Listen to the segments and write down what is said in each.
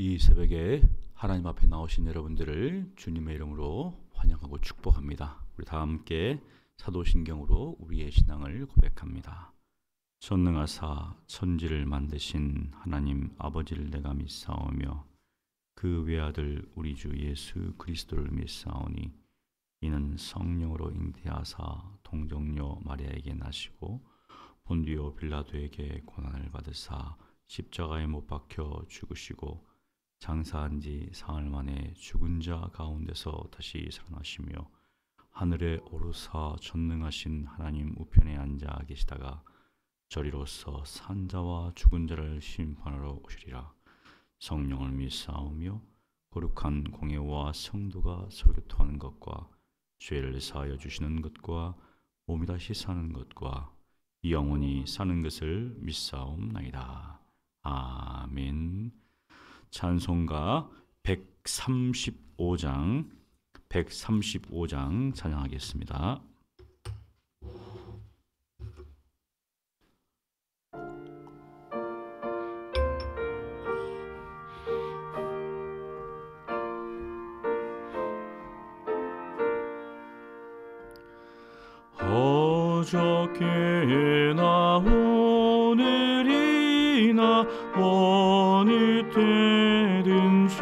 이 새벽에 하나님 앞에 나오신 여러분들을 주님의 이름으로 환영하고 축복합니다. 우리 다 함께 사도신경으로 우리의 신앙을 고백합니다. 전능하사 천지를 만드신 하나님 아버지를 내가 믿사오며 그 외아들 우리 주 예수 그리스도를 믿사오니 이는 성령으로 잉태하사 동정녀 마리아에게 나시고 본디오 빌라도에게 고난을 받으사 십자가에 못 박혀 죽으시고 장사한 지 사흘 만에 죽은 자 가운데서 다시 살아나시며 하늘에 오르사 전능하신 하나님 우편에 앉아 계시다가 저리로서 산 자와 죽은 자를 심판하러 오시리라. 성령을 믿사오며 거룩한 공예와 성도가 서로 교통하는 것과 죄를 사하여 주시는 것과 몸이 다시 사는 것과 영원히 사는 것을 믿사옵나이다. 아멘. 찬송가 135장 찬양하겠습니다. 어저께나 오늘이나 어느 때든지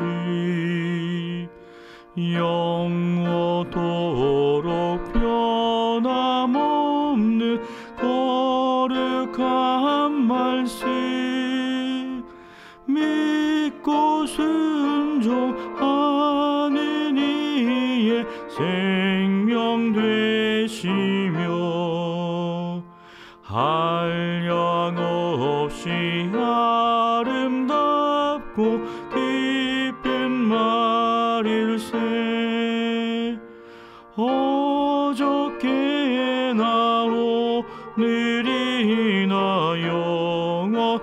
영원토록 변함없는 거룩한 말씀 믿고 순종하는 이의 생명 되시며 한량없이 아름답고 깊은 말일세. 어저께나 오늘이나 영원히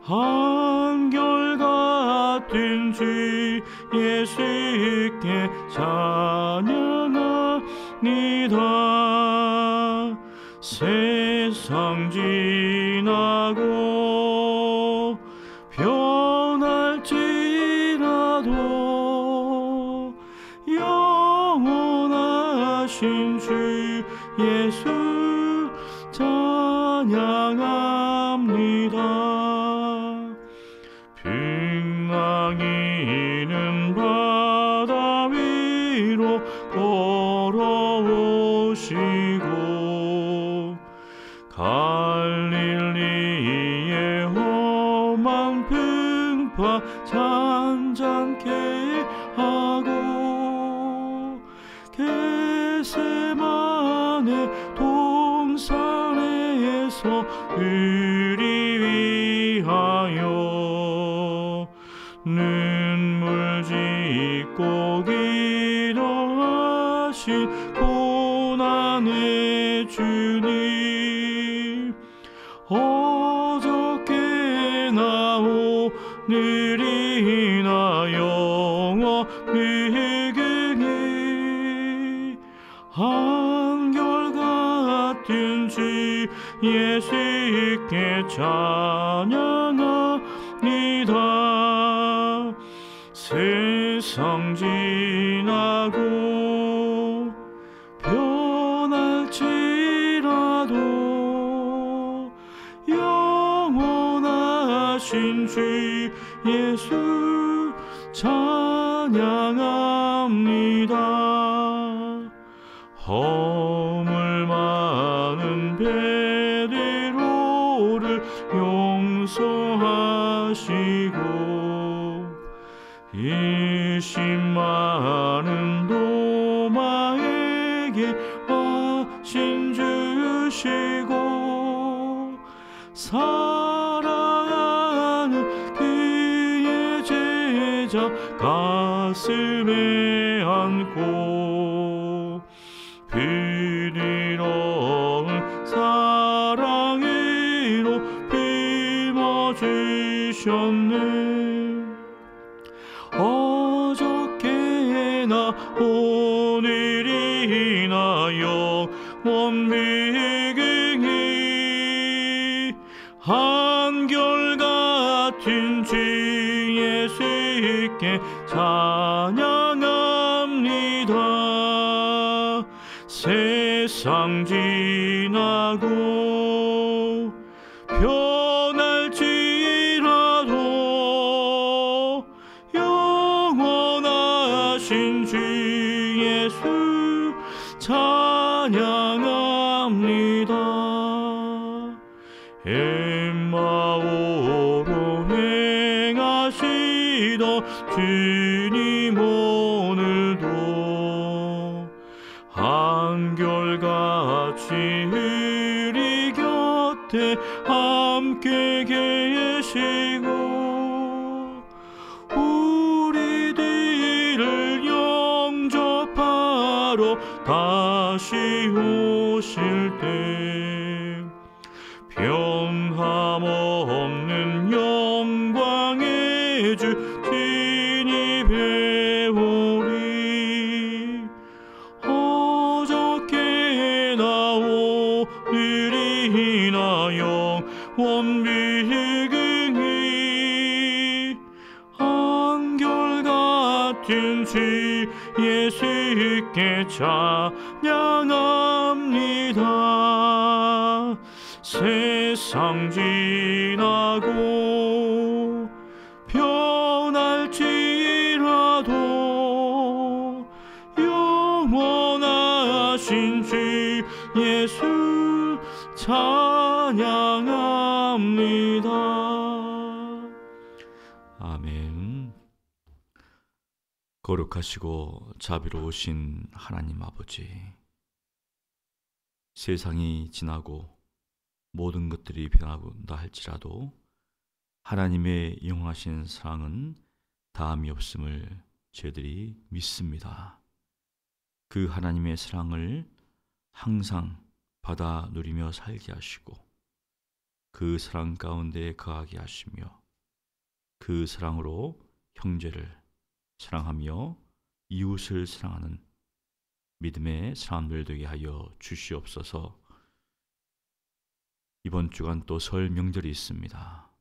한결같은 주 예수께 찬양합니다. 세상 지나고 변할지라도 영원하신 주 예수 찬양합니다. 풍랑이는 바다 위로 걸어오시고 갈릴리의 험한 풍파 잔잔케 하고 겟세마네 동산에서 우리 위하여 눈물 짓고 기도하신 고난의 주님 어저께나 오늘이나 영원히 한결같은 주 예수께 찬양합니다. 세상 지나고 변할지라도 영원하신 주 예수 찬양합니다. 허물 많은 베드로를 용서하시고 이심 많은 도마에게 화신 주시고 사랑하는 그의 제자 가슴에 안고 부드러운 사랑으로 품어주셨네. 어저께나 오늘이나 영원히 한결같은 찬양합니다. 세상 지나고 변할지라도 영원하신 주 예수 찬양합니다. 엠마오로 행하시던 주님 오늘도 한결같이 우리 곁에 함께 계시고 우리들을 영접하러 다시 오실 때 변함없는 영광의 주 진입해오리. 어저께나 오늘이나 영원 비극이 한결같은 주 예수께 찬양합니다. 세상 지나고 변할지라도 영원하신 주 예수 찬양합니다. 아멘. 거룩하시고 자비로우신 하나님 아버지, 세상이 지나고 모든 것들이 변한다 할지라도 하나님의 영원하신 사랑은 다함이 없음을 저희들이 믿습니다. 그 하나님의 사랑을 항상 받아 누리며 살게 하시고 그 사랑 가운데 거하게 하시며 그 사랑으로 형제를 사랑하며 이웃을 사랑하는 믿음의 사람들 되게 하여 주시옵소서. 이번 주간 또 설 명절이 있습니다.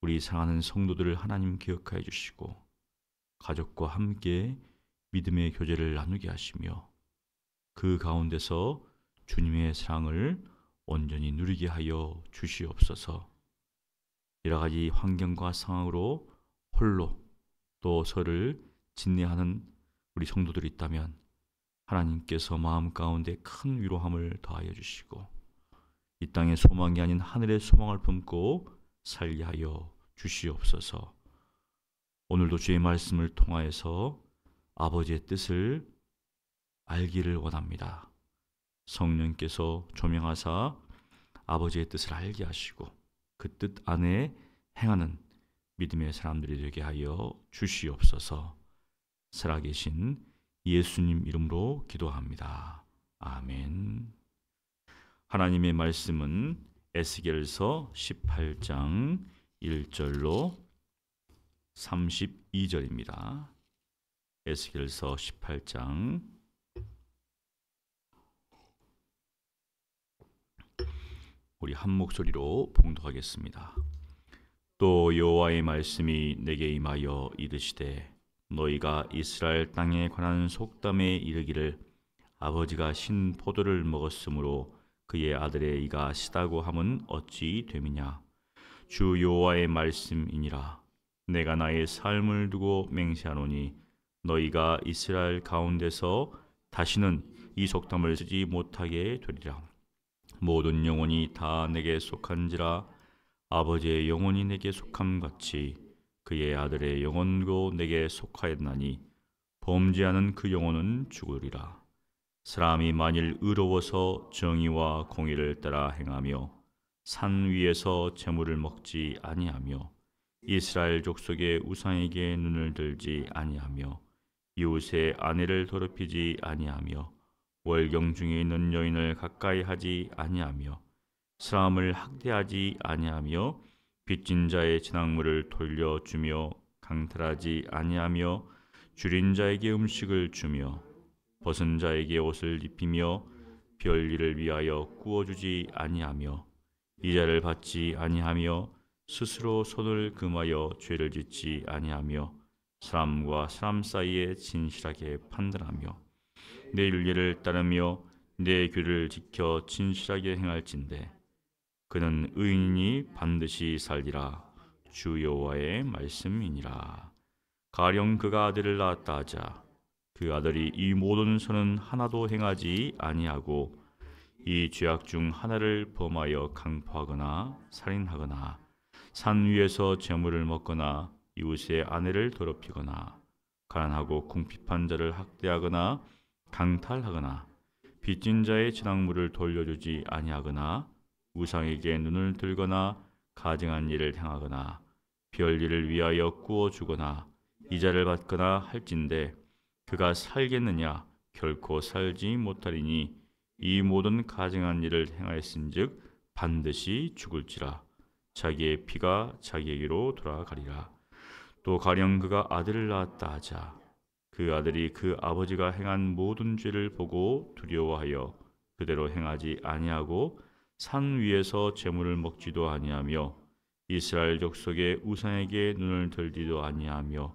우리 사랑하는 성도들을 하나님 기억하여 주시고 가족과 함께 믿음의 교제를 나누게 하시며 그 가운데서 주님의 사랑을 온전히 누리게 하여 주시옵소서. 여러 가지 환경과 상황으로 홀로 또 설을 진내하는 우리 성도들이 있다면 하나님께서 마음 가운데 큰 위로함을 더하여 주시고 이 땅의 소망이 아닌 하늘의 소망을 품고 살게 하여 주시옵소서. 오늘도 주의 말씀을 통하여서 아버지의 뜻을 알기를 원합니다. 성령께서 조명하사 아버지의 뜻을 알게 하시고 그 뜻 안에 행하는 믿음의 사람들이 되게 하여 주시옵소서. 살아계신 예수님 이름으로 기도합니다. 아멘. 하나님의 말씀은 에스겔서 18장 1절로 32절입니다. 에스겔서 18장 우리 한 목소리로 봉독하겠습니다. 또 여호와의 말씀이 내게 임하여 이르시되 너희가 이스라엘 땅에 관한 속담에 이르기를 아버지가 신 포도를 먹었으므로 그의 아들의 이가 시다고 함은 어찌 됨이냐. 주 여호와의 말씀이니라. 내가 나의 삶을 두고 맹세하노니 너희가 이스라엘 가운데서 다시는 이 속담을 쓰지 못하게 되리라. 모든 영혼이 다 내게 속한지라. 아버지의 영혼이 내게 속함같이 그의 아들의 영혼도 내게 속하였나니 범죄하는 그 영혼은 죽으리라. 사람이 만일 의로워서 정의와 공의를 따라 행하며 산 위에서 재물을 먹지 아니하며 이스라엘 족속의 우상에게 눈을 들지 아니하며 이웃의 아내를 더럽히지 아니하며 월경 중에 있는 여인을 가까이 하지 아니하며 사람을 학대하지 아니하며 빚진 자의 진앙물을 돌려주며 강탈하지 아니하며 줄인 자에게 음식을 주며 벗은 자에게 옷을 입히며 별일을 위하여 구워주지 아니하며 이자를 받지 아니하며 스스로 손을 금하여 죄를 짓지 아니하며 사람과 사람 사이에 진실하게 판단하며 내 윤리를 따르며 내 규를 지켜 진실하게 행할진대 그는 의인이 반드시 살리라. 주 여호와의 말씀이니라. 가령 그가 아들을 낳았다 하자 그 아들이 이 모든 선은 하나도 행하지 아니하고 이 죄악 중 하나를 범하여 강포하거나 살인하거나 산 위에서 재물을 먹거나 이웃의 아내를 더럽히거나 가난하고 궁핍한 자를 학대하거나 강탈하거나 빚진 자의 진앙물을 돌려주지 아니하거나 우상에게 눈을 들거나 가증한 일을 행하거나 별일을 위하여 구워주거나 이자를 받거나 할진대 그가 살겠느냐 결코 살지 못하리니 이 모든 가증한 일을 행하였은즉 반드시 죽을지라 자기의 피가 자기에게로 돌아가리라. 또 가령 그가 아들을 낳았다 하자 그 아들이 그 아버지가 행한 모든 죄를 보고 두려워하여 그대로 행하지 아니하고 산 위에서 재물을 먹지도 아니하며 이스라엘 족속의 우상에게 눈을 들지도 아니하며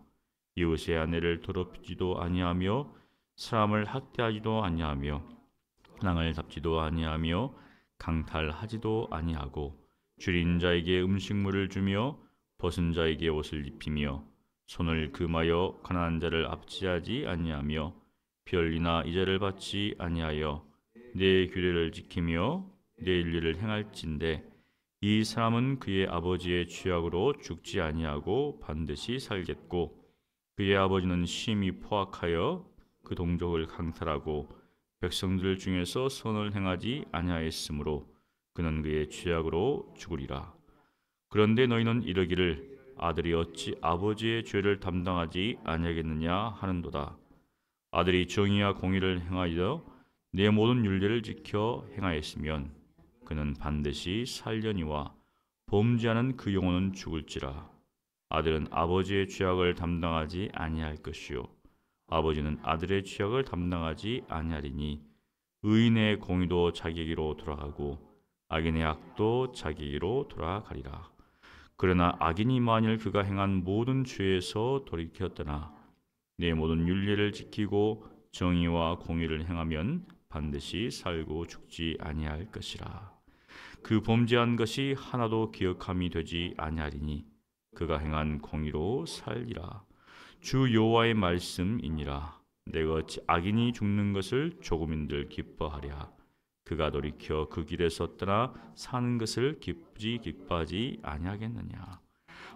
이웃의 아내를 더럽히지도 아니하며 사람을 학대하지도 아니하며 낭을 잡지도 아니하며 강탈하지도 아니하고 줄인 자에게 음식물을 주며 벗은 자에게 옷을 입히며 손을 금하여 가난한 자를 압제하지 아니하며 별이나 이자를 받지 아니하여 내 규례를 지키며 내 윤리를 행할진대 이 사람은 그의 아버지의 죄악으로 죽지 아니하고 반드시 살겠고 그의 아버지는 심히 포악하여 그 동족을 강탈하고 백성들 중에서 선을 행하지 아니하였으므로 그는 그의 죄악으로 죽으리라. 그런데 너희는 이르기를 아들이 어찌 아버지의 죄를 담당하지 아니하겠느냐 하는도다. 아들이 정의와 공의를 행하여 내 모든 율례를 지켜 행하였으면 그는 반드시 살려니와 범죄하는 그 영혼은 죽을지라. 아들은 아버지의 죄악을 담당하지 아니할 것이요 아버지는 아들의 죄악을 담당하지 아니하리니 의인의 공의도 자기에게로 돌아가고 악인의 악도 자기에게로 돌아가리라. 그러나 악인이 만일 그가 행한 모든 죄에서 돌이켰더나 내 모든 율례를 지키고 정의와 공의를 행하면 반드시 살고 죽지 아니할 것이라. 그 범죄한 것이 하나도 기억함이 되지 아니하리니 그가 행한 공의로 살리라. 주 여호와의 말씀이니라. 내가 어찌 악인이 죽는 것을 조금인들 기뻐하랴. 그가 돌이켜 그 길에서 떠나 사는 것을 기뻐하지 아니하겠느냐.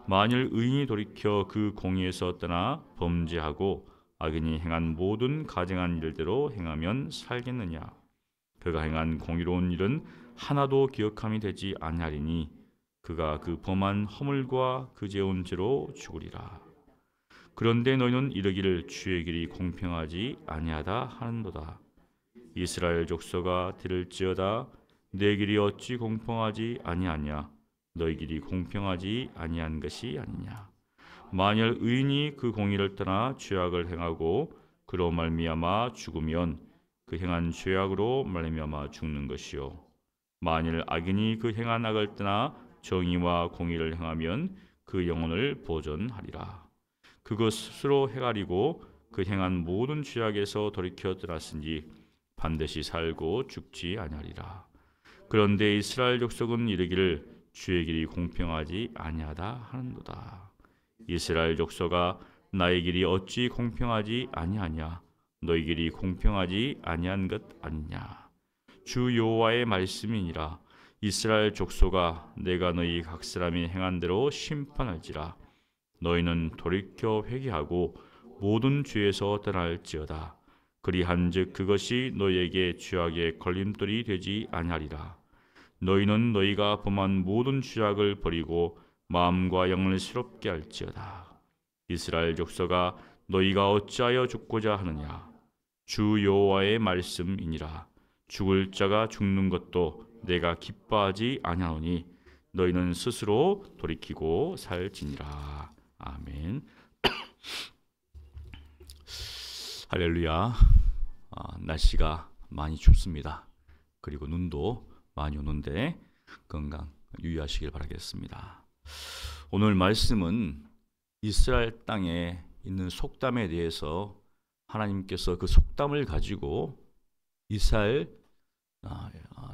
만일 의인이 돌이켜 그 공의에서 떠나 범죄하고 악인이 행한 모든 가증한 일대로 행하면 살겠느냐. 그가 행한 공의로운 일은 하나도 기억함이 되지 아니하리니 그가 그 범한 허물과 그 재온 죄로 죽으리라. 그런데 너희는 이르기를 주의 길이 공평하지 아니하다 하는도다. 이스라엘 족속아 들을지어다. 내 길이 어찌 공평하지 아니하냐. 너희 길이 공평하지 아니한 것이 아니냐. 만일 의인이 그 공의를 떠나 죄악을 행하고 그로 말미암아 죽으면 그 행한 죄악으로 말미암아 죽는 것이요 만일 악인이 그 행한 악을 떠나 정의와 공의를 행하면 그 영혼을 보존하리라. 그것 스스로 헤아리고 그 행한 모든 죄악에서 돌이켜 떠났으니 반드시 살고 죽지 아니하리라. 그런데 이스라엘 족속은 이르기를 주의 길이 공평하지 아니하다 하는도다. 이스라엘 족속아 나의 길이 어찌 공평하지 아니하냐. 너희 길이 공평하지 아니한 것 아니냐. 주 여호와의 말씀이니라. 이스라엘 족속아 내가 너희 각 사람이 행한 대로 심판할지라. 너희는 돌이켜 회개하고 모든 죄에서 떠날지어다. 그리한즉 그것이 너희에게 죄악의 걸림돌이 되지 아니하리라. 너희는 너희가 범한 모든 죄악을 버리고 마음과 영을 새롭게 할지어다. 이스라엘 족속아 너희가 어찌하여 죽고자 하느냐. 주 여호와의 말씀이니라. 죽을 자가 죽는 것도 내가 기뻐하지 아니하노니 너희는 스스로 돌이키고 살지니라. 아멘. 할렐루야. 날씨가 많이 춥습니다. 그리고 눈도 많이 오는데 건강 유의하시길 바라겠습니다. 오늘 말씀은 이스라엘 땅에 있는 속담에 대해서 하나님께서 그 속담을 가지고 이스라엘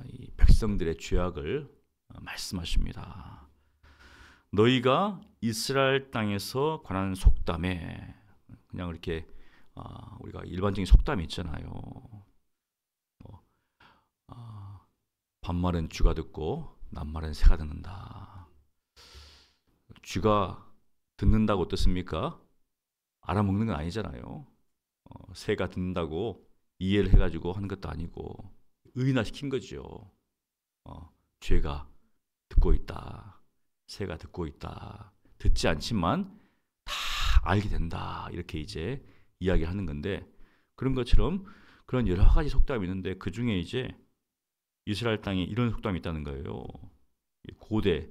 이 백성들의 죄악을 말씀하십니다. 너희가 이스라엘 땅에서 관한 속담에, 그냥 이렇게 우리가 일반적인 속담이 있잖아요. 반말은 쥐가 듣고 낱말은 새가 듣는다. 쥐가 듣는다고 어떻습니까? 알아먹는 건 아니잖아요. 새가 듣는다고 이해를 해가지고 하는 것도 아니고 의인화시킨 거죠. 쥐가 듣고 있다. 새가 듣고 있다. 듣지 않지만 다 알게 된다. 이렇게 이제 이야기하는 건데, 그런 것처럼 그런 여러 가지 속담이 있는데 그 중에 이제 이스라엘 땅에 이런 속담이 있다는 거예요. 고대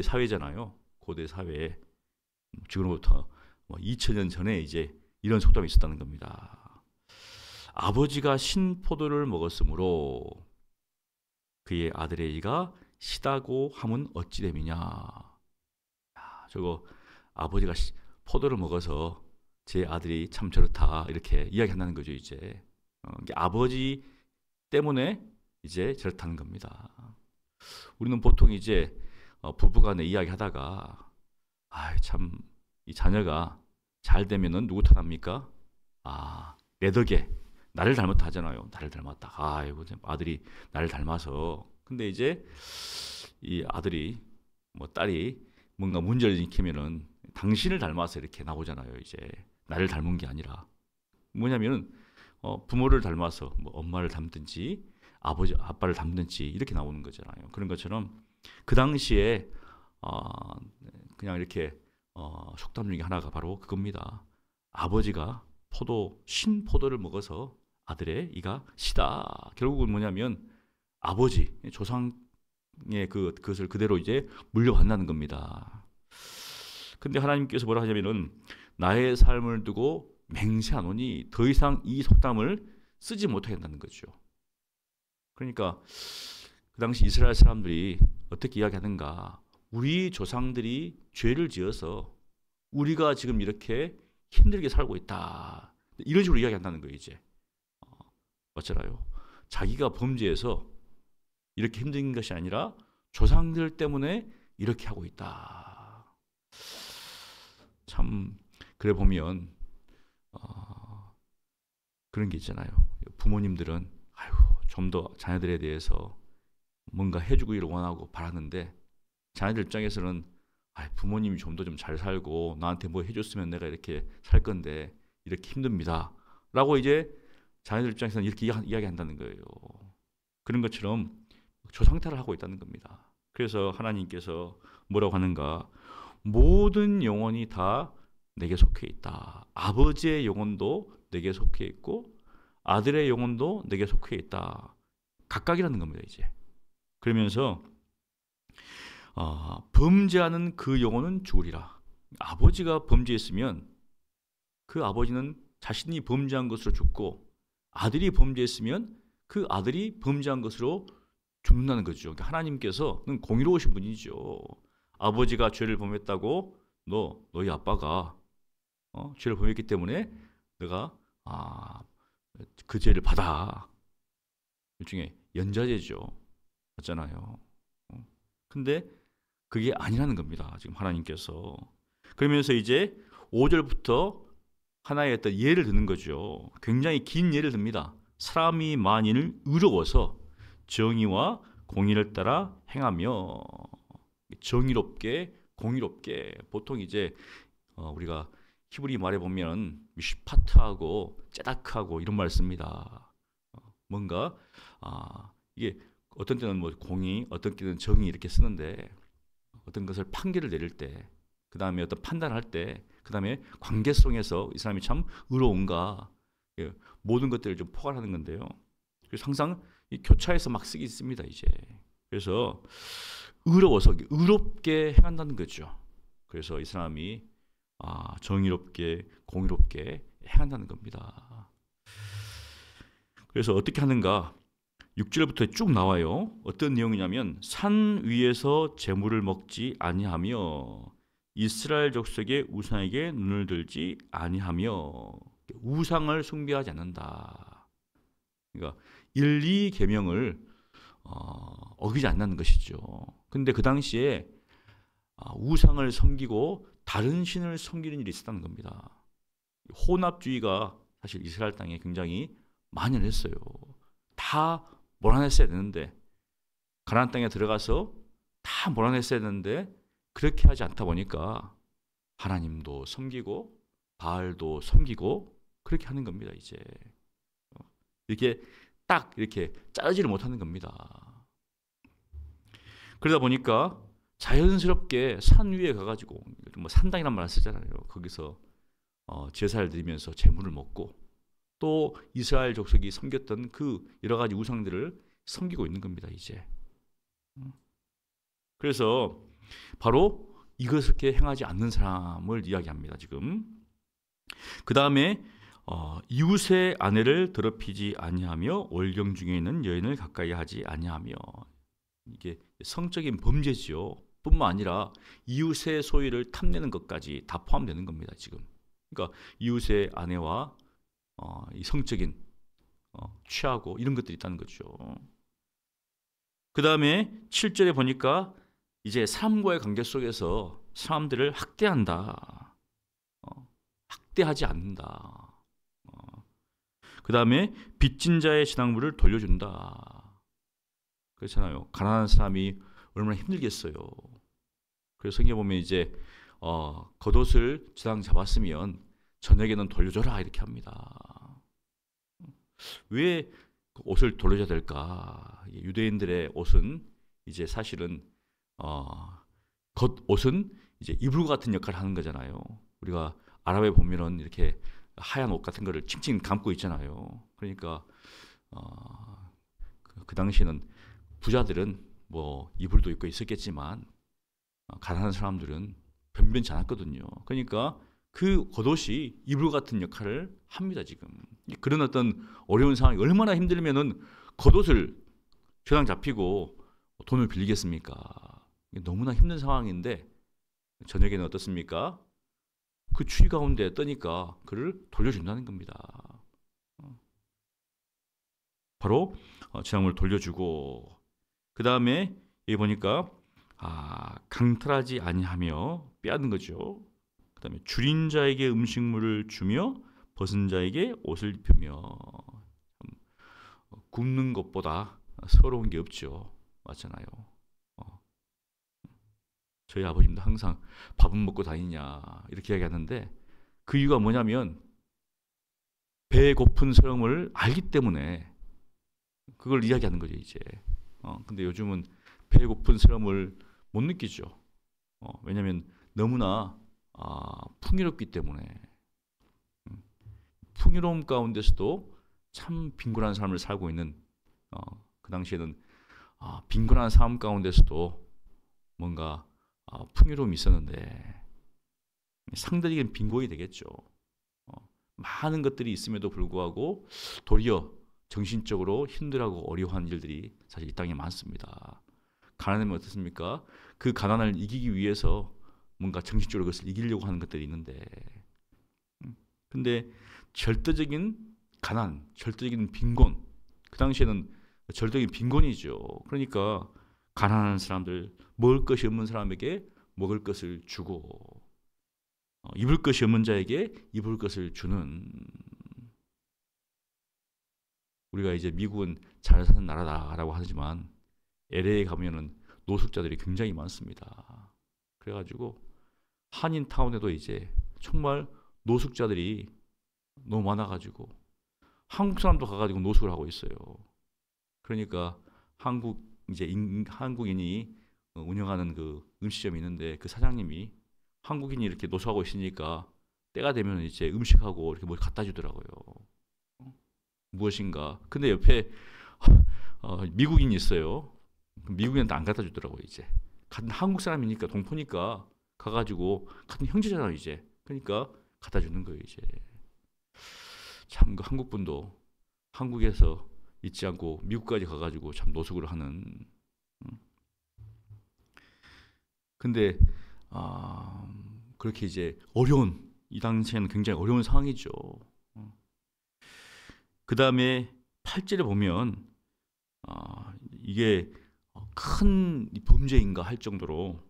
사회잖아요. 고대 사회에 지금부터 2000년 전에 이제 이런 속담이 있었다는 겁니다. 아버지가 신포도를 먹었으므로 그의 아들의 이가 시다고 함은 어찌 됨이냐. 저거 아버지가 포도를 먹어서 제 아들이 참 저렇다 이렇게 이야기한다는 거죠. 이제 아버지 때문에 이제 저렇다는 겁니다. 우리는 보통 이제 부부간에 이야기하다가 참 이 자녀가 잘 되면은 누구 탓합니까? 내 덕에 나를 닮았다 하잖아요. 나를 닮았다. 아이고 아들이 나를 닮아서. 근데 이제 이 아들이 딸이 뭔가 문제를 일으키면은 당신을 닮아서 이렇게 나오잖아요. 이제 나를 닮은 게 아니라 뭐냐면은 부모를 닮아서 엄마를 닮든지 아빠를 닮든지 이렇게 나오는 거잖아요. 그런 것처럼 그 당시에 그냥 이렇게 속담 중에 하나가 바로 그겁니다. 아버지가 신포도를 먹어서 아들의 이가 시다. 결국은 뭐냐면 아버지 조상의 그것을 그대로 이제 물려받는다는 겁니다. 근데 하나님께서 뭐라 하냐면은 나의 삶을 두고 맹세하노니 더 이상 이 속담을 쓰지 못하게 한다는 거죠. 그러니까 그 당시 이스라엘 사람들이 어떻게 이야기하는가? 우리 조상들이 죄를 지어서 우리가 지금 이렇게 힘들게 살고 있다. 이런 식으로 이야기한다는 거예요. 이제 맞잖아요. 자기가 범죄해서 이렇게 힘든 것이 아니라 조상들 때문에 이렇게 하고 있다. 참 그래 보면 그런 게 있잖아요. 부모님들은 좀 더 자녀들에 대해서 뭔가 해주기를 원하고 바라는데 자녀들 입장에서는 부모님이 좀 더 좀 잘 살고 나한테 뭐 해줬으면 내가 이렇게 살 건데 이렇게 힘듭니다. 라고 이제 자녀들 입장에서는 이렇게 이야기한다는 거예요. 그런 것처럼 조상탈을 하고 있다는 겁니다. 그래서 하나님께서 뭐라고 하는가? 모든 영혼이 다 내게 속해 있다. 아버지의 영혼도 내게 속해 있고 아들의 영혼도 내게 속해 있다. 각각이라는 겁니다. 이제 그러면서 범죄하는 그 영혼은 죽으리라. 아버지가 범죄했으면 그 아버지는 자신이 범죄한 것으로 죽고, 아들이 범죄했으면 그 아들이 범죄한 것으로 죽는다는 거죠. 그러니까 하나님께서는 공의로우신 분이죠. 아버지가 죄를 범했다고 너희 아빠가 죄를 범했기 때문에 너가 그 죄를 받아. 일종의 연좌제죠. 맞잖아요. 근데 그게 아니라는 겁니다. 지금 하나님께서. 그러면서 이제 5절부터 하나의 어떤 예를 드는 거죠. 굉장히 긴 예를 듭니다. 사람이 만일 의로워서 정의와 공의를 따라 행하며, 정의롭게 공의롭게, 보통 이제 우리가 히브리 말에 보면 미슈파트하고 째다크하고 이런 말을 씁니다. 뭔가 이게 어떤 때는 뭐 공의, 어떤 때는 정의 이렇게 쓰는데, 어떤 것을 판결을 내릴 때, 그 다음에 어떤 판단할 때, 그 다음에 관계성에서 이 사람이 참 의로운가, 모든 것들을 좀 포괄하는 건데요. 그래서 항상 이 교차해서 막 쓰기 있습니다. 이제 그래서 의로워서 의롭게 행한다는 거죠. 그래서 이 사람이 정의롭게 공의롭게 행한다는 겁니다. 그래서 어떻게 하는가? 6절부터 쭉 나와요. 어떤 내용이냐면 산 위에서 재물을 먹지 아니하며 이스라엘 족속의 우상에게 눈을 들지 아니하며 우상을 숭배하지 않는다. 그러니까 1, 2 계명을 어기지 않는 것이죠. 근데 그 당시에 우상을 섬기고 다른 신을 섬기는 일이 있었다는 겁니다. 혼합주의가 사실 이스라엘 땅에 굉장히 만연했어요. 다 몰아냈어야 되는데, 가나안 땅에 들어가서 다 몰아냈어야 되는데 그렇게 하지 않다 보니까 하나님도 섬기고 바알도 섬기고 그렇게 하는 겁니다. 이제 이렇게 딱 이렇게 자르지를 못하는 겁니다. 그러다 보니까 자연스럽게 산 위에 가가지고 뭐 산당이란 말을 쓰잖아요. 거기서 제사를 드리면서 제물을 먹고 또 이스라엘 족속이 섬겼던 그 여러 가지 우상들을 섬기고 있는 겁니다. 이제 그래서 바로 이것을 이렇게 행하지 않는 사람을 이야기합니다. 지금 그 다음에 이웃의 아내를 더럽히지 아니하며 월경 중에 있는 여인을 가까이 하지 아니하며, 이게 성적인 범죄지요. 뿐만 아니라 이웃의 소유를 탐내는 것까지 다 포함되는 겁니다. 지금 그러니까 이웃의 아내와 이 성적인 취하고 이런 것들이 있다는 거죠. 그 다음에 7절에 보니까 이제 사람과의 관계 속에서 사람들을 학대한다. 학대하지 않는다. 그 다음에 빚진 자의 지당물을 돌려준다. 그렇잖아요. 가난한 사람이 얼마나 힘들겠어요. 그래서 성경에 보면 이제 겉옷을 지당 잡았으면 저녁에는 돌려줘라 이렇게 합니다. 왜 옷을 돌려줘야 될까? 유대인들의 옷은 이제 사실은 겉옷은 이제 이불 같은 역할을 하는 거잖아요. 우리가 아랍에 보면은 이렇게 하얀 옷 같은 거를 칭칭 감고 있잖아요. 그러니까 그 당시에는 부자들은 뭐 이불도 입고 있었겠지만 가난한 사람들은 변변치 않았거든요. 그러니까 그 겉옷이 이불 같은 역할을 합니다. 지금 그런 어떤 어려운 상황이 얼마나 힘들면은 겉옷을 저당 잡히고 돈을 빌리겠습니까? 너무나 힘든 상황인데 저녁에는 어떻습니까? 그 추위 가운데 떠니까 그를 돌려준다는 겁니다. 바로 재앙을 돌려주고, 그 다음에 여기 보니까 강탈하지 아니하며 빼앗는 거죠. 그 다음에 줄인 자에게 음식물을 주며 벗은 자에게 옷을 입히며. 굶는 것보다 서러운 게 없죠. 맞잖아요. 저희 아버님도 항상 밥은 먹고 다니냐 이렇게 이야기하는데 그 이유가 뭐냐면 배에 고픈 서름을 알기 때문에 그걸 이야기하는 거죠. 이제 근데 요즘은 배에 고픈 서름을 못 느끼죠. 왜냐하면 너무나 풍요롭기 때문에. 풍요로움 가운데서도 참 빈곤한 삶을 살고 있는, 그 당시에는 빈곤한 삶 가운데서도 뭔가 풍요로움이 있었는데 상대적인 빈곤이 되겠죠. 많은 것들이 있음에도 불구하고 도리어 정신적으로 힘들하고 어려워하는 일들이 사실 이 땅에 많습니다. 가난하면 어떻습니까? 그 가난을 이기기 위해서 뭔가 정신적으로 그것을 이기려고 하는 것들이 있는데, 근데 절대적인 가난, 절대적인 빈곤, 그 당시에는 절대적인 빈곤이죠. 그러니까 가난한 사람들, 먹을 것이 없는 사람에게 먹을 것을 주고 입을 것이 없는 자에게 입을 것을 주는. 우리가 이제 미국은 잘 사는 나라다라고 하지만 LA에 가면은 노숙자들이 굉장히 많습니다. 그래가지고 한인타운에도 이제 정말 노숙자들이 너무 많아가지고 한국 사람도 가가지고 노숙을 하고 있어요. 그러니까 한국인이 운영하는 그 음식점이 있는데 그 사장님이 한국인이 이렇게 노숙하고 있으니까 때가 되면 이제 음식하고 이렇게 뭘 갖다 주더라고요. 무엇인가. 근데 옆에 미국인이 있어요. 미국인한테 안 갖다 주더라고요. 이제 같은 한국 사람이니까 동포니까 가가지고 같은 형제잖아요. 이제 그러니까 갖다 주는 거예요. 이제 참 그 한국 분도 한국에서 있지 않고 미국까지 가가지고 참 노숙을 하는. 근데 그렇게 이제 어려운, 이 당시에는 굉장히 어려운 상황이죠. 그 다음에 8절에 보면 이게 큰 범죄인가 할 정도로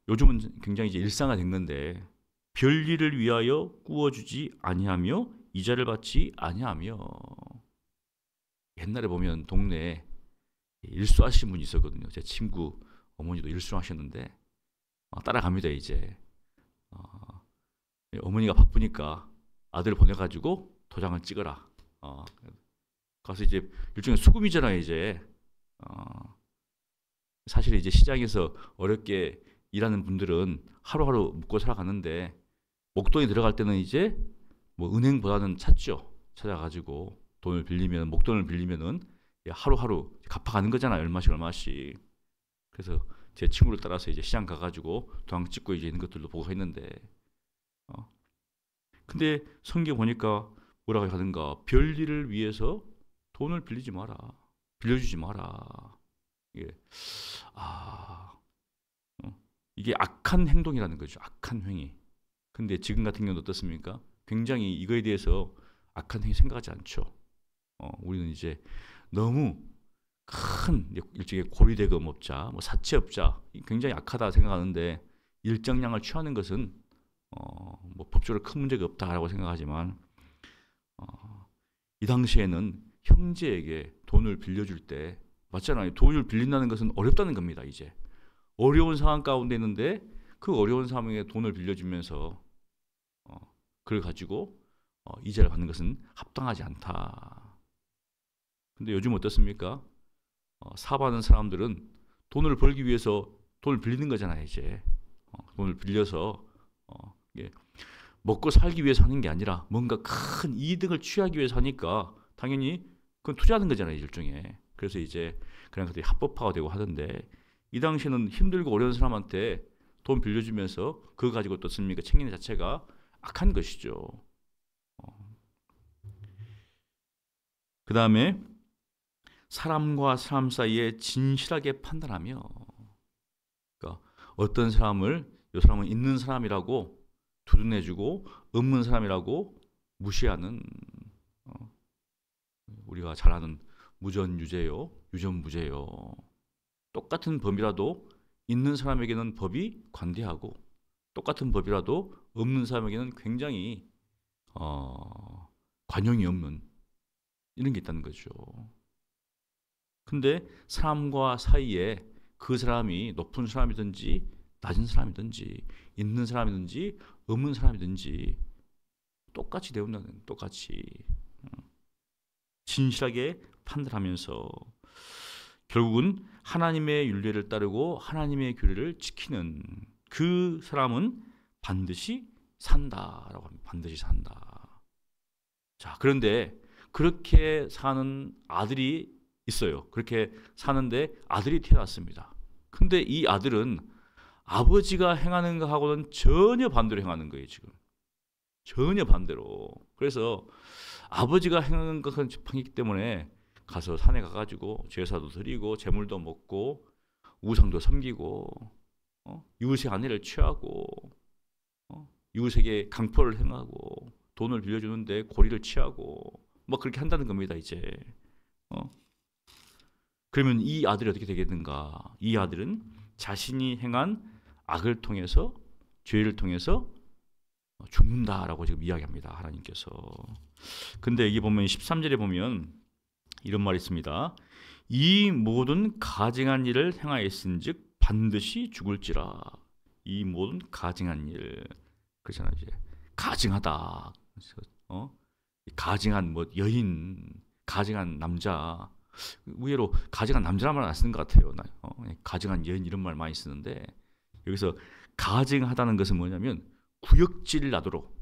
요즘은 굉장히 이제 일상화된 건데, 별일을 위하여 꾸어주지 아니하며 이자를 받지 아니하며. 옛날에 보면 동네에 일수하신 분이 있었거든요. 제 친구 어머니도 일수하셨는데 따라갑니다. 이제 어머니가 바쁘니까 아들을 보내가지고 도장을 찍어라. 가서 이제 일종의 수금이잖아요. 이제 사실 이제 시장에서 어렵게 일하는 분들은 하루하루 먹고 살아가는데, 목돈이 들어갈 때는 이제 뭐 은행보다는 찾아가지고 돈을 빌리면, 목돈을 빌리면은 하루하루 갚아가는 거잖아요. 얼마씩. 그래서 제 친구를 따라서 이제 시장 가가지고 도장 찍고 이제 있는 것들도 보고 했는데, 근데 성경 보니까 뭐라고 하는가? 별일을 위해서 돈을 빌려주지 마라. 이게 악한 행동이라는 거죠. 악한 행위. 근데 지금 같은 경우는 어떻습니까? 굉장히 이거에 대해서 악한 행위 생각하지 않죠. 우리는 이제 너무 큰 일종의 고리대금업자, 뭐 사채업자, 굉장히 악하다 생각하는데, 일정량을 취하는 것은 뭐 법적으로 큰 문제가 없다라고 생각하지만, 이 당시에는 형제에게 돈을 빌려줄 때, 맞잖아요. 돈을 빌린다는 것은 어렵다는 겁니다. 이제 어려운 상황 가운데 있는데 그 어려운 상황에 돈을 빌려주면서 그걸 가지고 이자를 받는 것은 합당하지 않다. 근데 요즘 어떻습니까? 사업하는 사람들은 돈을 벌기 위해서 돈을 빌리는 거잖아요. 이제 돈을 빌려서 먹고 살기 위해서 하는 게 아니라 뭔가 큰 이득을 취하기 위해서 하니까 당연히 그건 투자하는 거잖아요. 일종의. 그래서 이제 그런 것들이 합법화가 되고 하던데, 이 당시에는 힘들고 어려운 사람한테 돈 빌려주면서 그거 가지고 어떻습니까? 챙기는 자체가 악한 것이죠. 그 다음에 사람과 사람 사이에 진실하게 판단하며, 그러니까 어떤 사람을 이 사람은 있는 사람이라고 두둔해주고 없는 사람이라고 무시하는, 우리가 잘 아는 무전유죄요, 유전무죄요. 똑같은 법이라도 있는 사람에게는 법이 관대하고 똑같은 법이라도 없는 사람에게는 굉장히 관용이 없는 이런 게 있다는 거죠. 근데 사람과 사이에 그 사람이 높은 사람이든지 낮은 사람이든지 있는 사람이든지 없는 사람이든지 똑같이 대운다는, 똑같이 진실하게 판단하면서 결국은 하나님의 율례를 따르고 하나님의 규례를 지키는 그 사람은 반드시 산다라고 합니다. 반드시 산다. 자, 그런데 그렇게 사는 아들이 있어요. 그렇게 사는데 아들이 태어났습니다. 근데 이 아들은 아버지가 행하는 것하고는 전혀 반대로 행하는 거예요. 지금 전혀 반대로. 그래서 아버지가 행하는 것은 지팡이기 때문에 가서 산에 가가지고 제사도 드리고 재물도 먹고 우상도 섬기고 이웃의 아내를 취하고 이웃에게 강포를 행하고 돈을 빌려주는데 고리를 취하고 뭐 그렇게 한다는 겁니다. 이제 그러면 이 아들이 어떻게 되겠는가? 이 아들은 자신이 행한 악을 통해서, 죄를 통해서 죽는다라고 지금 이야기합니다. 하나님께서. 근데 여기 보면 13절에 보면 이런 말이 있습니다. 이 모든 가증한 일을 행하였은즉 반드시 죽을지라. 이 모든 가증한 일, 그렇잖아요. 이제 가증하다. 가증한 뭐 여인, 가증한 남자. 의외로 가증한 남자란 말 안 쓰는 것 같아요. 가증한 여인 이런 말 많이 쓰는데, 여기서 가증하다는 것은 뭐냐면 구역질 나도록,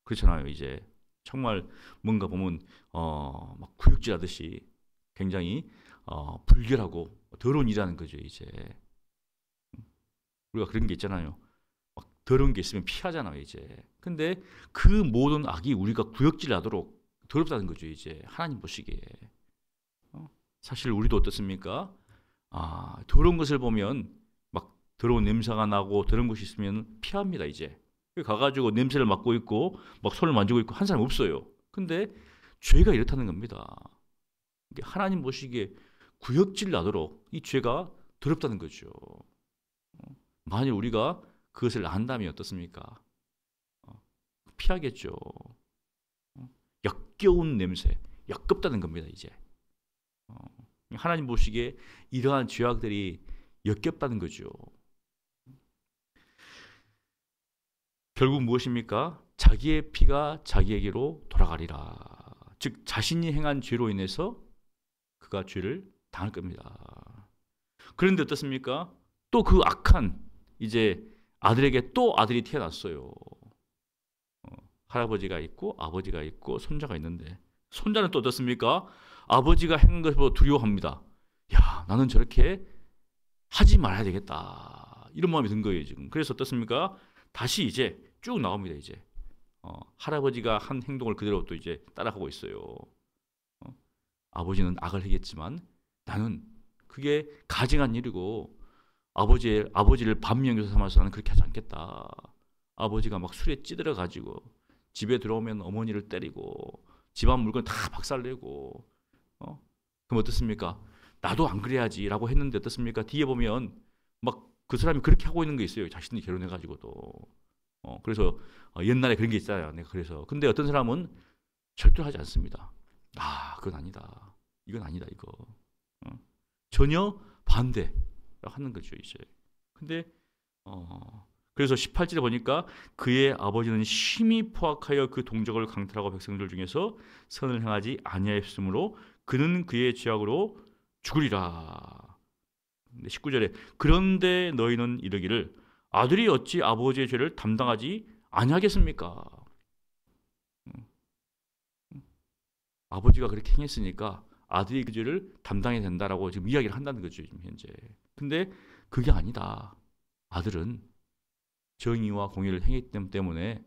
그렇잖아요. 이제 정말 뭔가 보면 막 구역질 하듯이 굉장히 불결하고 더러운 일이라는 거죠. 이제 우리가 그런 게 있잖아요. 막 더러운 게 있으면 피하잖아요. 이제 근데 그 모든 악이 우리가 구역질 나도록 더럽다는 거죠. 이제 하나님 보시기에. 사실 우리도 어떻습니까? 더러운 것을 보면 막 더러운 냄새가 나고 더러운 것이 있으면 피합니다. 이제 가가지고 냄새를 맡고 있고 막 손을 만지고 있고 한 사람 없어요. 근데 죄가 이렇다는 겁니다. 하나님 보시기에 구역질 나도록 이 죄가 더럽다는 거죠. 만일 우리가 그것을 안다면 어떻습니까? 피하겠죠. 역겨운 냄새, 역겹다는 겁니다. 이제 하나님 보시기에 이러한 죄악들이 역겹다는 거죠. 결국 무엇입니까? 자기의 피가 자기에게로 돌아가리라. 즉 자신이 행한 죄로 인해서 그가 죄를 당할 겁니다. 그런데 어떻습니까? 또 그 악한 이제 아들에게 또 아들이 태어났어요. 할아버지가 있고 아버지가 있고 손자가 있는데 손자는 또 어떻습니까? 아버지가 행한 것을 보고 두려워합니다. 야, 나는 저렇게 하지 말아야 되겠다. 이런 마음이 든 거예요, 지금. 그래서 어떻습니까? 다시 이제 쭉 나옵니다, 이제. 할아버지가 한 행동을 그대로 또 이제 따라가고 있어요. 아버지는 악을 했겠지만 나는 그게 가증한 일이고 아버지를 반면교사 삼아서 나는 그렇게 하지 않겠다. 아버지가 막 술에 찌들어 가지고 집에 들어오면 어머니를 때리고 집안 물건 다 박살내고 그럼 어떻습니까? 나도 안 그래야지라고 했는데 어떻습니까? 뒤에 보면 막 그 사람이 그렇게 하고 있는 게 있어요. 자신이 결혼해가지고도. 그래서 옛날에 그런 게 있잖아요. 내가 그래서 근데 어떤 사람은 절대로 하지 않습니다. 아, 그건 아니다. 이건 아니다. 이거 전혀 반대라고 하는 거죠. 이제 근데 그래서 18절에 보니까 그의 아버지는 심히 포악하여 그 동족을 강탈하고 백성들 중에서 선을 행하지 아니하였으므로 그는 그의 죄악으로 죽으리라. 19절에 그런데 너희는 이르기를 아들이 어찌 아버지의 죄를 담당하지 아니하겠습니까? 아버지가 그렇게 행했으니까 아들이 그 죄를 담당해야 된다라고 지금 이야기를 한다는 거죠, 지금 현재. 근데 그게 아니다. 아들은 정의와 공의를 행했기 때문에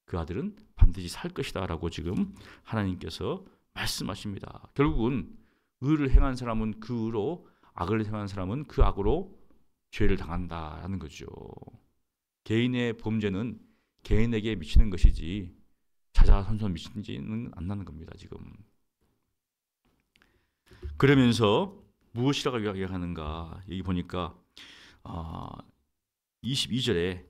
그 아들은 반드시 살 것이다라고 지금 하나님께서 말씀하십니다. 결국은 의를 행한 사람은 그 의로, 악을 행한 사람은 그 악으로 죄를 당한다라는 거죠. 개인의 범죄는 개인에게 미치는 것이지 자자손손 미치지는 않는 겁니다. 지금. 그러면서 무엇이라고 이야기하는가? 여기 보니까 22절에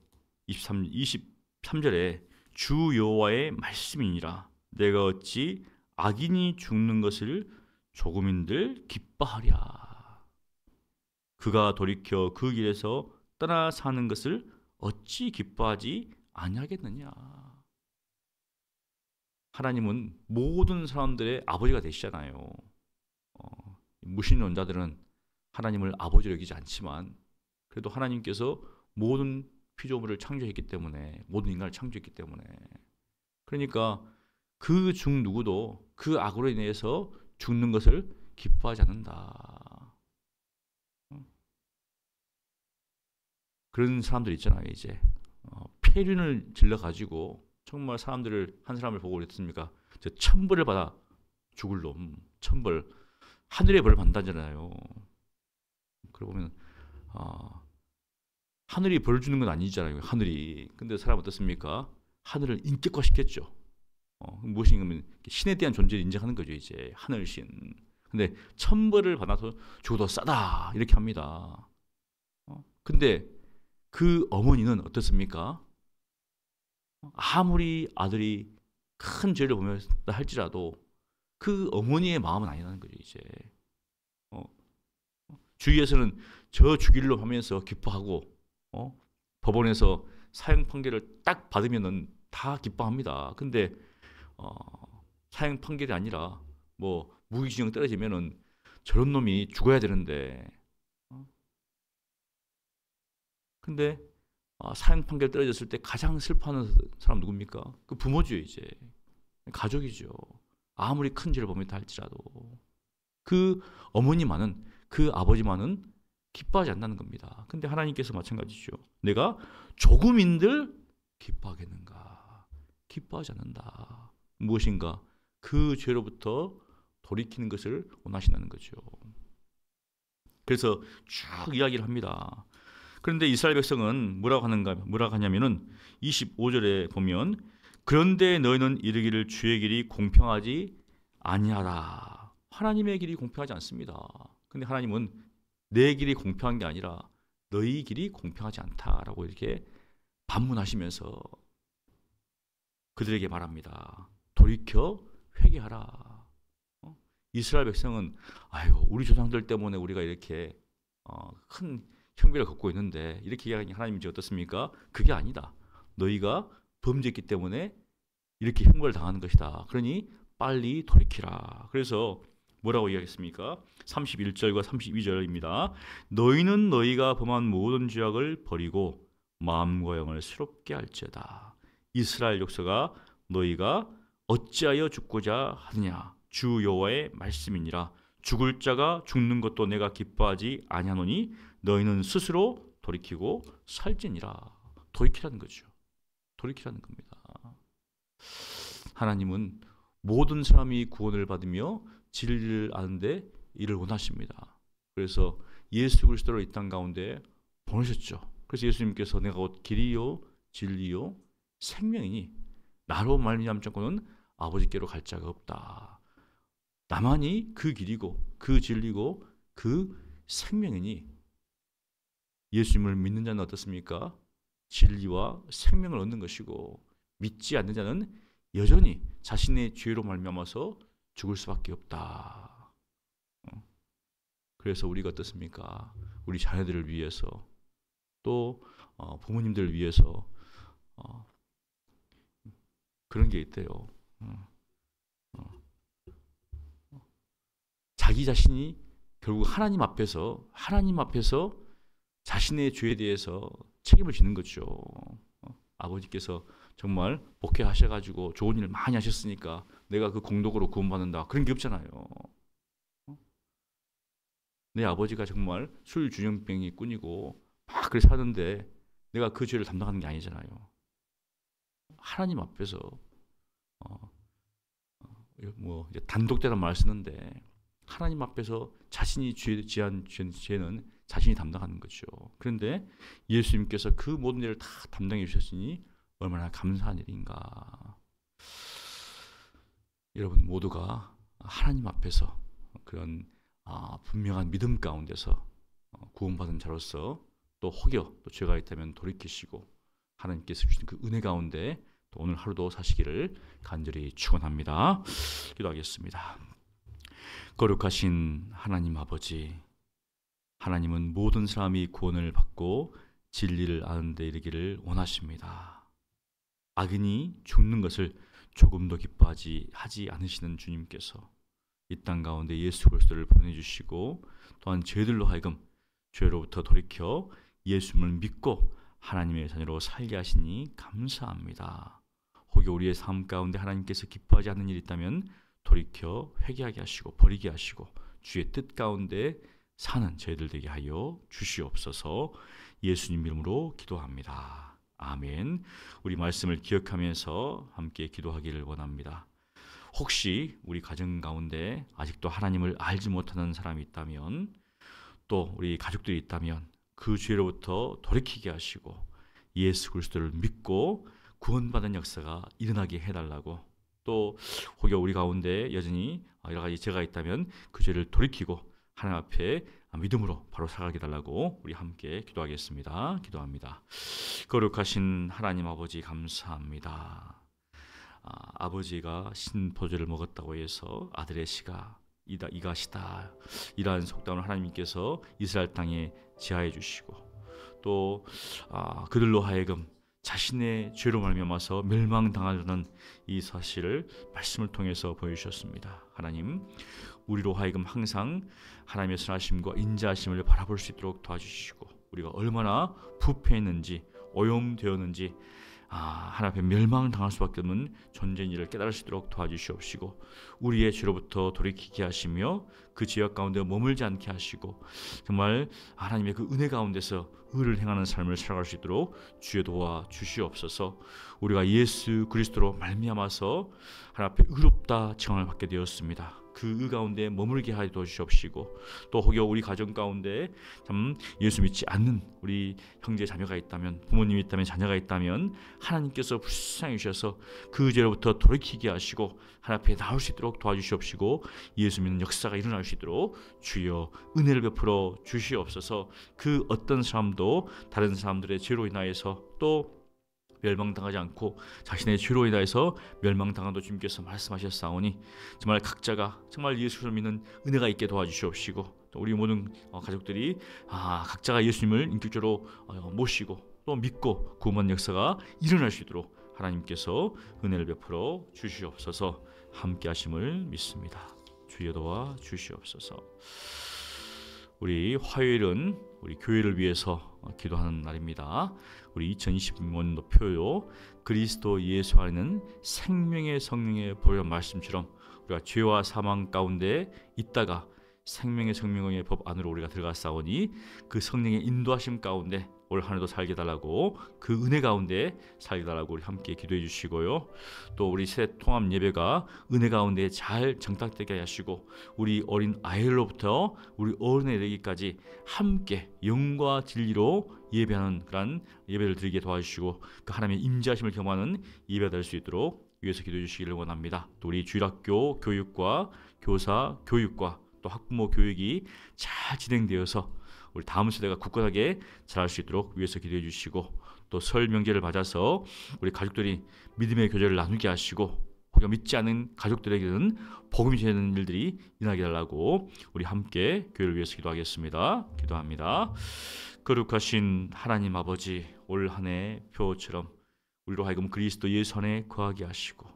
23절에 주 여호와의 말씀이니라. 내가 어찌 악인이 죽는 것을 조금인들 기뻐하랴. 그가 돌이켜 그 길에서 떠나 사는 것을 어찌 기뻐하지 아니하겠느냐. 하나님은 모든 사람들의 아버지가 되시잖아요. 무신론자들은 하나님을 아버지로 여기지 않지만 그래도 하나님께서 모든 피조물을 창조했기 때문에 모든 인간을 창조했기 때문에 그러니까 그 중 누구도 그 악으로 인해서 죽는 것을 기뻐하지 않는다. 그런 사람들 있잖아요. 이제 폐륜을 질러가지고 정말 사람들을 한 사람을 보고 그랬습니까? 저 천벌을 받아 죽을 놈, 천벌, 하늘의 벌을 받는다잖아요. 그러고 보면 하늘이 벌 주는 건 아니잖아요. 하늘이. 근데 사람 어떻습니까? 하늘을 인격화시켰죠. 무엇이냐면 신에 대한 존재를 인정하는 거죠. 이제 하늘신. 근데 천벌을 받아서 죽어도 싸다 이렇게 합니다. 근데 그 어머니는 어떻습니까? 아무리 아들이 큰 죄를 보면서 할지라도 그 어머니의 마음은 아니라는 거죠. 이제 주위에서는 저 죽일로 하면서 기뻐하고 법원에서 사형 판결을 딱 받으면은 다 기뻐합니다. 근데 사형 판결이 아니라 뭐 무기징역 떨어지면은 저런 놈이 죽어야 되는데 근데 사형 판결 떨어졌을 때 가장 슬퍼하는 사람 누굽니까? 그 부모죠. 이제 가족이죠. 아무리 큰 죄를 범했다 할지라도 그 어머니만은 그 아버지만은 기뻐하지 않는다는 겁니다. 근데 하나님께서 마찬가지죠. 내가 조금인들 기뻐하겠는가? 기뻐하지 않는다. 무엇인가? 그 죄로부터 돌이키는 것을 원하신다는 거죠. 그래서 쭉 이야기를 합니다. 그런데 이스라엘 백성은 뭐라고 하냐면은 25절에 보면 그런데 너희는 이르기를 주의 길이 공평하지 아니하라. 하나님의 길이 공평하지 않습니다. 근데 하나님은 내 길이 공평한 게 아니라 너희 길이 공평하지 않다라고 이렇게 반문하시면서 그들에게 말합니다. 돌이켜 회개하라. 이스라엘 백성은 아이고 우리 조상들 때문에 우리가 이렇게 큰 형벌을 겪고 있는데 이렇게 이야기하니 하나님이 어떻습니까? 그게 아니다. 너희가 범죄했기 때문에 이렇게 형벌을 당하는 것이다. 그러니 빨리 돌이키라. 그래서 뭐라고 이야기했습니까? 31절과 32절입니다. 너희는 너희가 범한 모든 죄악을 버리고 마음과 영을 새롭게 할지어다. 이스라엘 족속아 너희가 어찌하여 죽고자 하느냐? 주 여호와의 말씀이니라. 죽을 자가 죽는 것도 내가 기뻐하지 아니하노니 너희는 스스로 돌이키고 살지니라. 돌이키라는 거죠. 돌이키라는 겁니다. 하나님은 모든 사람이 구원을 받으며 진리를 아는데 이를 원하십니다. 그래서 예수 그리스도를 이 땅 가운데 보내셨죠. 그래서 예수님께서 내가 곧 길이요 진리요 생명이니 나로 말미암지 않고는 아버지께로 갈 자가 없다. 나만이 그 길이고 그 진리고 그 생명이니 예수님을 믿는 자는 어떻습니까? 진리와 생명을 얻는 것이고 믿지 않는 자는 여전히 자신의 죄로 말미암아서 죽을 수밖에 없다. 그래서 우리가 어떻습니까? 우리 자녀들을 위해서 또 부모님들을 위해서 그런 게 있대요. 자기 자신이 결국 하나님 앞에서 자신의 죄에 대해서 책임을 지는 거죠. 아버지께서 정말 목회하셔가지고 좋은 일을 많이 하셨으니까 내가 그 공덕으로 구원받는다. 그런 게 없잖아요. 내 아버지가 정말 술 주정뱅이 꾼이고 막 그렇게 사는데 내가 그 죄를 담당하는 게 아니잖아요. 하나님 앞에서 이제 단독대란 말을 쓰는데 하나님 앞에서 자신이 지은 죄는 자신이 담당하는 거죠. 그런데 예수님께서 그 모든 일을 다 담당해 주셨으니 얼마나 감사한 일인가. 여러분 모두가 하나님 앞에서 그런 분명한 믿음 가운데서 구원받은 자로서 또 혹여 또 죄가 있다면 돌이키시고 하나님께서 주신 그 은혜 가운데 또 오늘 하루도 사시기를 간절히 축원합니다. 기도하겠습니다. 거룩하신 하나님 아버지, 하나님은 모든 사람이 구원을 받고 진리를 아는 데 이르기를 원하십니다. 악인이 죽는 것을 조금도 기뻐하지 않으시는 주님께서 이 땅 가운데 예수 그리스도를 보내주시고 또한 죄들로 하여금 죄로부터 돌이켜 예수님을 믿고 하나님의 자녀로 살게 하시니 감사합니다. 혹여 우리의 삶 가운데 하나님께서 기뻐하지 않는 일이 있다면 돌이켜 회개하게 하시고 버리게 하시고 주의 뜻 가운데 사는 저희들 되게 하여 주시옵소서. 예수님 이름으로 기도합니다. 아멘. 우리 말씀을 기억하면서 함께 기도하기를 원합니다. 혹시 우리 가정 가운데 아직도 하나님을 알지 못하는 사람이 있다면 또 우리 가족들이 있다면 그 죄로부터 돌이키게 하시고 예수 그리스도를 믿고 구원받은 역사가 일어나게 해달라고, 또 혹여 우리 가운데 여전히 여러 가지 죄가 있다면 그 죄를 돌이키고 하나님 앞에 믿음으로 바로 살아가게 해달라고 우리 함께 기도하겠습니다. 기도합니다. 거룩하신 하나님 아버지 감사합니다. 아버지가 신포도주를 먹었다고 해서 아들의 씨가 이가시다 이러한 속담을 하나님께서 이스라엘 땅에 지하해 주시고 또 그들로 하여금 자신의 죄로 말미암아서 멸망당하려는 이 사실을 말씀을 통해서 보여주셨습니다. 하나님, 우리로 하여금 항상 하나님의 선하심과 인자하심을 바라볼 수 있도록 도와주시고 우리가 얼마나 부패했는지 오염되었는지 하나님 앞에 멸망당할 수밖에 없는 존재인 일을 깨달을 수 있도록 도와주시옵시고 우리의 죄로부터 돌이키게 하시며 그 지역 가운데 머물지 않게 하시고 정말 하나님의 그 은혜 가운데서 의를 행하는 삶을 살아갈 수 있도록 주여 도와주시옵소서. 우리가 예수 그리스도로 말미암아서 하나님 앞에 의롭다 칭함을 받게 되었습니다. 그 가운데 머물게 하여 도와주시옵시고, 또 혹여 우리 가정 가운데 참 예수 믿지 않는 우리 형제 자매가 있다면, 부모님이 있다면, 자녀가 있다면 하나님께서 불쌍히 주셔서 그 죄로부터 돌이키게 하시고 하나님 앞에 나올 수 있도록 도와주시옵시고, 예수 믿는 역사가 일어날 수 있도록 주여 은혜를 베풀어 주시옵소서. 그 어떤 사람도 다른 사람들의 죄로 인하여서 또 멸망당하지 않고 자신의 죄로 인하여서 멸망당한도 주님께서 말씀하셨사오니 정말 각자가 정말 예수를 믿는 은혜가 있게 도와주시옵시고, 또 우리 모든 가족들이 각자가 예수님을 인격적으로 모시고 또 믿고 구원 역사가 일어날 수 있도록 하나님께서 은혜를 베풀어 주시옵소서. 함께 하심을 믿습니다. 주여 도와 주시옵소서. 우리 화요일은 우리 교회를 위해서 기도하는 날입니다. 우리 2020년도 표요, 그리스도 예수 안에는 생명의 성령의 보혈 말씀처럼 우리가 죄와 사망 가운데 있다가 생명의 성령의 법 안으로 우리가 들어갔사오니 그 성령의 인도하심 가운데 올 한 해도 살게 달라고, 그 은혜 가운데 살게 달라고 우리 함께 기도해 주시고요. 또 우리 새 통합 예배가 은혜 가운데 잘 정착되게 하시고, 우리 어린 아이들로부터 우리 어른에 되기까지 함께 영과 진리로 예배하는 그런 예배를 드리게 도와주시고, 그 하나님의 임재하심을 경험하는 예배가 될 수 있도록 위해서 기도해 주시기를 원합니다. 또 우리 주일학교 교육과 교사 교육과 또 학부모 교육이 잘 진행되어서 우리 다음 세대가 굳건하게 자랄 수 있도록 위해서 기도해 주시고, 또 설 명제를 맞아서 우리 가족들이 믿음의 교제를 나누게 하시고, 혹여 믿지 않은 가족들에게는 복음이 되는 일들이 일어나게 달라고 우리 함께 교회를 위해서 기도하겠습니다. 기도합니다. 거룩하신 하나님 아버지, 올 한 해 표처럼 우리로 하여금 그리스도 예수 안에 거하게 하시고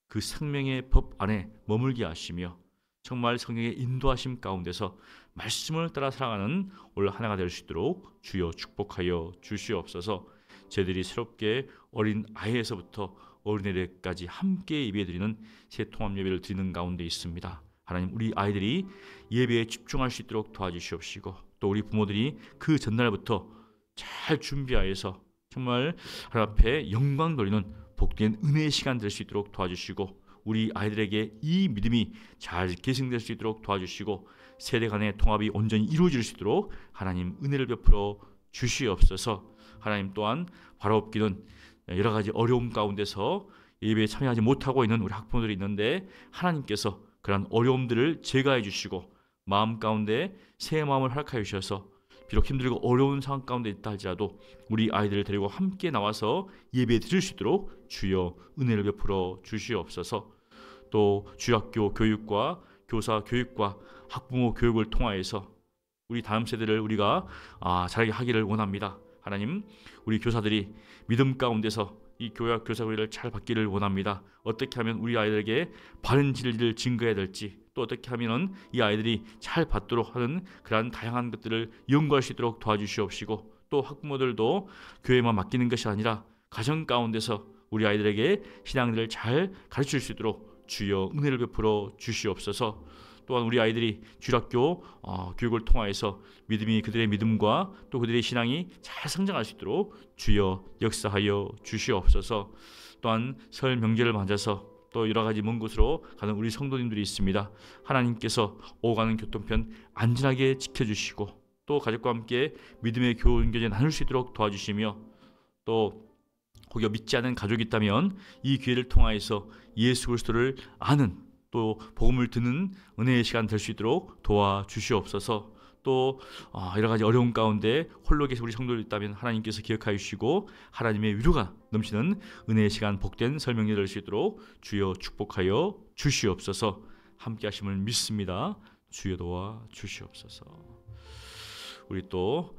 그 생명의 법 안에 머물게 하시며 정말 성령의 인도하심 가운데서 말씀을 따라 살아가는 올 한 해가 될 수 있도록 주여 축복하여 주시옵소서. 저희들이 새롭게 어린 아이에서부터 어린애들까지 함께 예배드리는 새 통합 예배를 드리는 가운데 있습니다. 하나님, 우리 아이들이 예배에 집중할 수 있도록 도와주시옵시고, 또 우리 부모들이 그 전날부터 잘 준비하여서 정말 하나님 앞에 영광 돌리는 복된 은혜의 시간 될 수 있도록 도와주시고, 우리 아이들에게 이 믿음이 잘 계승될 수 있도록 도와주시고, 세대 간의 통합이 온전히 이루어질 수 있도록 하나님 은혜를 베풀어 주시옵소서. 하나님 또한 바로 없기는 여러 가지 어려움 가운데서 예배에 참여하지 못하고 있는 우리 학부모들이 있는데, 하나님께서 그런 어려움들을 제거해 주시고 마음 가운데 새 마음을 허락하여 주셔서 비록 힘들고 어려운 상황 가운데 있다 할지라도 우리 아이들을 데리고 함께 나와서 예배 드릴 수 있도록 주여 은혜를 베풀어 주시옵소서. 또 주학교 교육과 교사 교육과 학부모 교육을 통하여서 우리 다음 세대를 우리가 잘하게 하기를 원합니다. 하나님, 우리 교사들이 믿음 가운데서 이 교육 교사를 잘 받기를 원합니다. 어떻게 하면 우리 아이들에게 바른 진리를 증거해야 될지, 또 어떻게 하면 이 아이들이 잘 받도록 하는 그러한 다양한 것들을 연구할 수 있도록 도와주시옵시고, 또 학부모들도 교회만 맡기는 것이 아니라 가정 가운데서 우리 아이들에게 신앙들을 잘 가르칠 수 있도록 주여 은혜를 베풀어 주시옵소서. 또한 우리 아이들이 주일학교 교육을 통하여서 믿음이 그들의 믿음과 또 그들의 신앙이 잘 성장할 수 있도록 주여 역사하여 주시옵소서. 또한 설 명제를 맞아서 또 여러 가지 먼 곳으로 가는 우리 성도님들이 있습니다. 하나님께서 오가는 교통편 안전하게 지켜주시고, 또 가족과 함께 믿음의 교훈 교제 나눌 수 있도록 도와주시며, 또 혹여 믿지 않은 가족이 있다면 이 기회를 통하여서 예수 그리스도를 아는, 또 복음을 듣는 은혜의 시간 될 수 있도록 도와주시옵소서. 또 여러 가지 어려운 가운데 홀로 계신 우리 성도들 있다면 하나님께서 기억하여 주시고 하나님의 위로가 넘치는 은혜의 시간, 복된 설명이 될 수 있도록 주여 축복하여 주시옵소서. 함께 하심을 믿습니다. 주여 도와 주시옵소서. 우리 또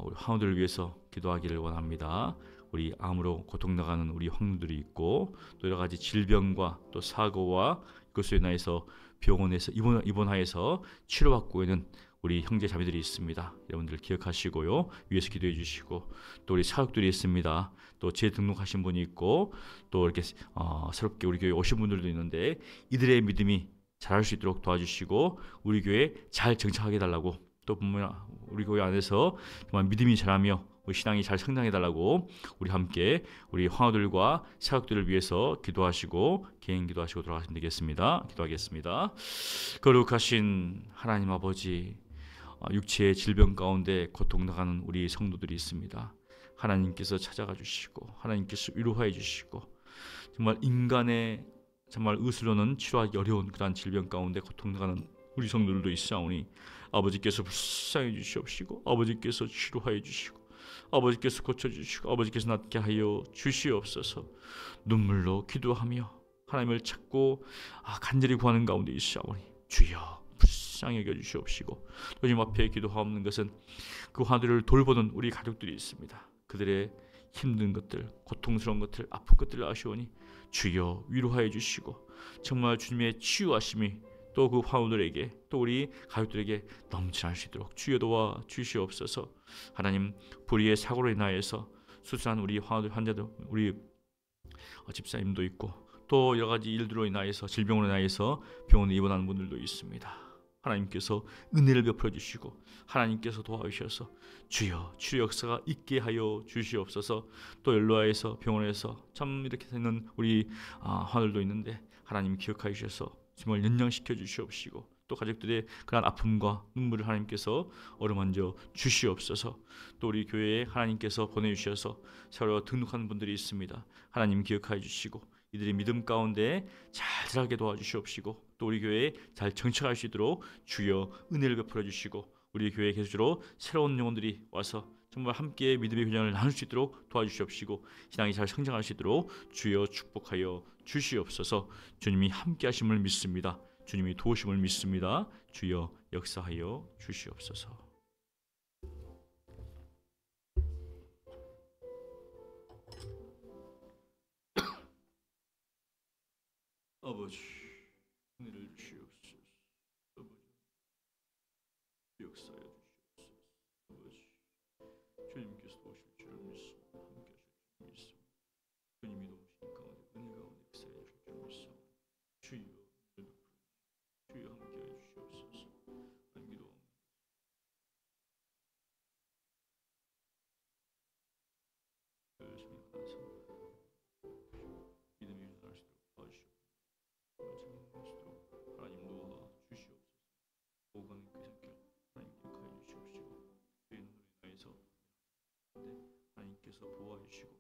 우리 황후들을 위해서 기도하기를 원합니다. 우리 암으로 고통당하는 우리 황후들이 있고, 또 여러 가지 질병과 또 사고와 그것으로 인하여서 병원에서 입원하여서 치료받고 있는 우리 형제 자매들이 있습니다. 여러분들 기억하시고요, 위에서 기도해 주시고, 또 우리 사역들이 있습니다. 또 재등록하신 분이 있고, 또 이렇게 새롭게 우리 교회 오신 분들도 있는데, 이들의 믿음이 자랄 수 있도록 도와주시고 우리 교회 잘 정착하게 달라고, 또 우리 교회 안에서 정말 믿음이 자라며 우리 신앙이 잘 성장해달라고 우리 함께 우리 황호들과 사역들을 위해서 기도하시고 개인 기도하시고 돌아가시면 되겠습니다. 기도하겠습니다. 거룩하신 하나님 아버지, 육체의 질병 가운데 고통당하는 우리 성도들이 있습니다. 하나님께서 찾아가 주시고 하나님께서 위로해 주시고 정말 인간의 정말 의술로는 치료하기 어려운 그러한 질병 가운데 고통당하는 우리 성도들도 있사오니 아버지께서 불쌍해 주시옵시고 아버지께서 치료하여 주시고 아버지께서 고쳐주시고 아버지께서 낫게 하여 주시옵소서. 눈물로 기도하며 하나님을 찾고 간절히 구하는 가운데 있사오니 주여 불쌍히 여겨 주시옵시고 또 주님 앞에 기도하옵는 것은 그 화들을 돌보는 우리 가족들이 있습니다. 그들의 힘든 것들, 고통스러운 것들, 아픈 것들을 아시오니 주여 위로하여 주시고 정말 주님의 치유하심이 또 그 화우들에게 또 우리 가족들에게 넘쳐날 수 있도록 주여 도와 주시옵소서. 하나님, 불의의 사고로 인하여서 수술한 우리 화우들 환자들, 우리 집사님도 있고 또 여러 가지 일들로 인하여서 질병으로 인하여서 병원에 입원하는 분들도 있습니다. 하나님께서 은혜를 베풀어 주시고 하나님께서 도와주셔서 주여 치료 역사가 있게 하여 주시옵소서. 또 연로아에서 병원에서 참 이렇게 되는 우리 환우들도 있는데 하나님 기억하여 주셔서 정말 연장시켜 주시옵시고 또 가족들의 그런 아픔과 눈물을 하나님께서 어루만져 주시옵소서. 또 우리 교회에 하나님께서 보내주셔서 새로 등록하는 분들이 있습니다. 하나님 기억하여 주시고 이들이 믿음 가운데 잘 자라게 도와주시옵시고 또 우리 교회에 잘 정착할 수 있도록 주여 은혜를 베풀어 주시고 우리 교회에 계속적으로 새로운 영혼들이 와서 정말 함께 믿음의 교장을 나눌 수 있도록 도와주시옵시고 신앙이 잘 성장할 수 있도록 주여 축복하여 주시옵소서. 주님이 함께 하심을 믿습니다. 주님이 도우심을 믿습니다. 주여 역사하여 주시옵소서. 아버지 은혜를 주시옵소서. 아버지 역사하여 주시옵소서. 아버지 주님께서 도우실 줄 믿습니다. 함께 하실 줄 믿습니다. 주님이 도우신 가운데 은혜 가운데 역사해 주실 줄 믿습니다. 주여 주여 함께하여 주시옵소서. 하나님 기도합니다. 열심히 하나서 믿음이 유전할 수 있도록 도와주시옵소서. 하나님 도와 주시옵소서. 오가는 그 새길 하나님 기억하여 주시옵시고 주의 눈으로 인하여서 하나님께서 보호해 주시고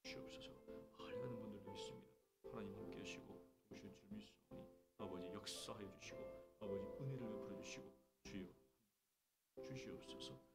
주시옵소서. 가는 분들도 있습니다. 하나님 함께 하시고 도우실 줄 믿사오니 아버지 역사하여 주시고 아버지 은혜를 베풀어 주시고 주여 주시옵소서.